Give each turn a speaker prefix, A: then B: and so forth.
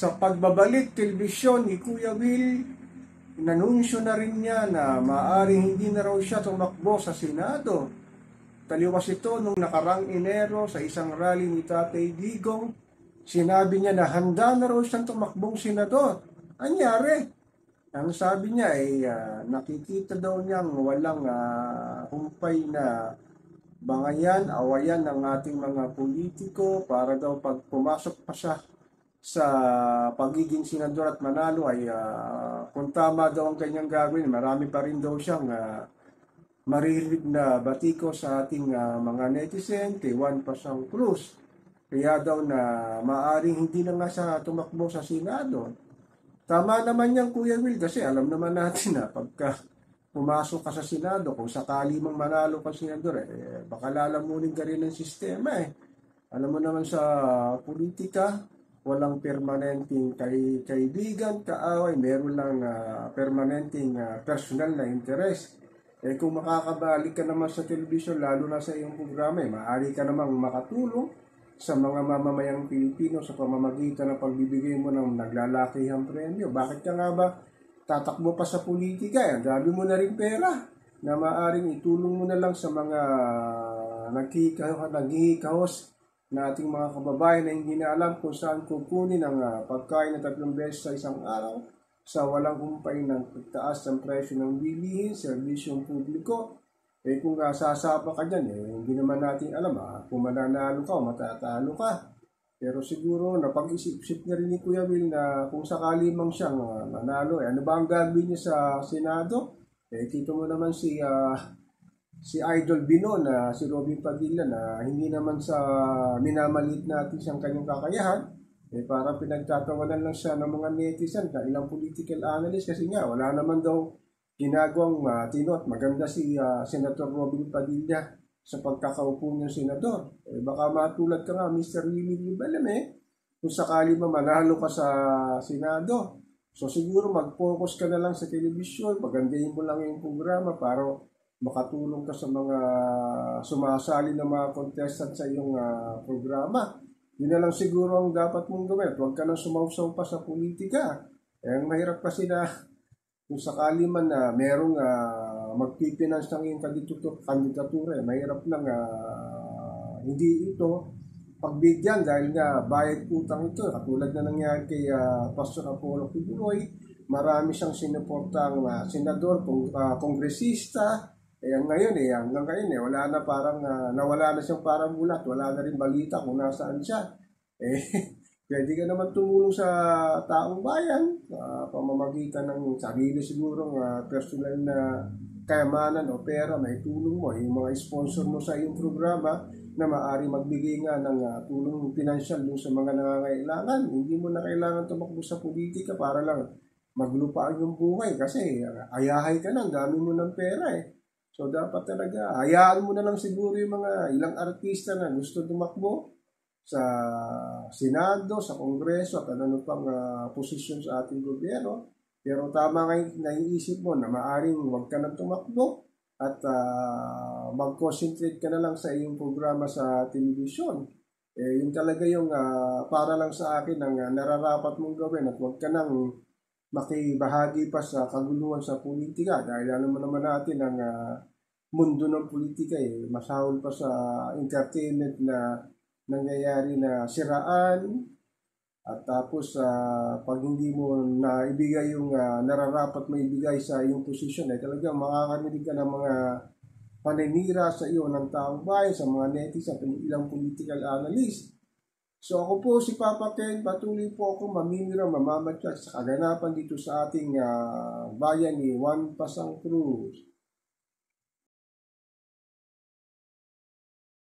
A: Sa pagbabalik telebisyon ni Kuya Will, inanunsyo na rin niya na maaaring hindi na raw siya tumakbo sa Senado. Taliwas ito nung nakarang Enero sa isang rally ni Tatay Digong. Sinabi niya na handa na raw siyang tumakbong senador. Anyari? Ang sabi niya ay nakikita daw niyang walang humpay na bangayan, awayan ng ating mga politiko para daw pag pumasok pa siya sa pagiging senador at manalo ay kung tama daw ang kanyang gagawin, marami pa rin daw siyang maririnig na batiko sa ating mga netizen, kay Juan Pasang Cruz. Kaya daw na maaring hindi na nga siya tumakbo sa Senado. Tama naman yan, Kuya Will, kasi alam naman natin na pagka pumasok ka sa Senado, kung sakali mang manalo ka sa Senador, baka lalamunin ka rin ng sistema . Alam mo naman sa politika, walang permanenteng kaibigan, kaaway, meron lang permanenteng personal na interest. Kung makakabalik ka naman sa telebisyon, lalo na sa iyong programa, maaari ka namang makatulong sa mga mamamayang Pilipino sa pamamagitan ng pagbibigay mo ng naglalakihang premyo. Bakit ka nga ba tatakbo pa sa politika? Ang dami mo na rin pera na maaaring itulong mo na lang sa mga naghihikahos na ating mga kababayan na hindi na alam kung saan kukunin ang pagkain na 3 beses sa isang araw sa walang humpay ng pagtaas ng presyo ng bilihin, serbisyong publiko. Kung sasapa ka dyan, hindi naman natin alam kung mananalo ka o matatalo ka. Pero siguro napag-isip-isip na rin ni Kuya Will na kung sakali mang siyang manalo, ano ba ang gagawin niya sa Senado? Kito mo naman si Idol Bino na si Robin Padilla na hindi naman sa minamalit natin siyang kanyang kakayahan, para pinagtatawanan lang siya ng mga netizen na ilang political analyst kasi nga wala naman daw ginagawang matino at maganda si Senator Robin Padilla sa pagkakaupo ng senador. Baka matulad ka nga, Mr. Lili Balame, kung sakali manalo ka sa Senado. So siguro mag-focus ka na lang sa telebisyon, pagandahin mo lang yung programa para makatulong ka sa mga sumasali ng mga contestant sa iyong programa. Yun na lang siguro ang dapat mong gawin. Huwag ka nang sumausaw pa sa politika. Ang mahirap kasi na kung sakali man na merong magpipinance ng iyong kandidatura, mahirap lang hindi ito pagbigyan dahil nga bayad utang ito. Katulad na nangyari kay Pastor Apollo Kibuloy, marami siyang sinuportang senador, kongresista. Ngayon hanggang ngayon wala na parang nawala na siyang parang bulat, wala na rin balita kung nasaan siya. Pwede ka naman tumulong sa taong bayan pamamagitan ng sarili sigurong personal na kayamanan o pera, may tulong mo, yung mga sponsor mo sa iyong programa na maaari magbigay nga ng tulong pinansyal dun sa mga nangangailangan. Hindi mo na kailangan tumakbo sa politika para lang maglupa ang iyong buhay kasi ayahay ka na, dami mo ng pera . So dapat talaga, hayaan mo na lang siguro yung mga ilang artista na gusto tumakbo sa Senado, sa Kongreso, at ano pang posisyon sa ating gobyerno. Pero tama nga naiisip mo na maaring huwag ka na tumakbo at mag-concentrate ka na lang sa iyong programa sa television. Yun talaga yung para lang sa akin ang nararapat mong gawin at huwag ka nang makibahagi pa sa kaguluhan sa politika dahil alam mo naman natin ang mundo ng politika masahol pa sa entertainment na nangyayari na siraan at tapos pag hindi mo na ibigay yung nararapat mo ibigay sa iyong posisyon talagang makakarinig ka ng mga paninira sa iyo ng taong bayan, sa mga netizen at ilang political analyst. So ako po si Papa Ken, patuloy po ako mamamatya sa kaganapan dito sa ating bayan ni Juan Pasang Cruz.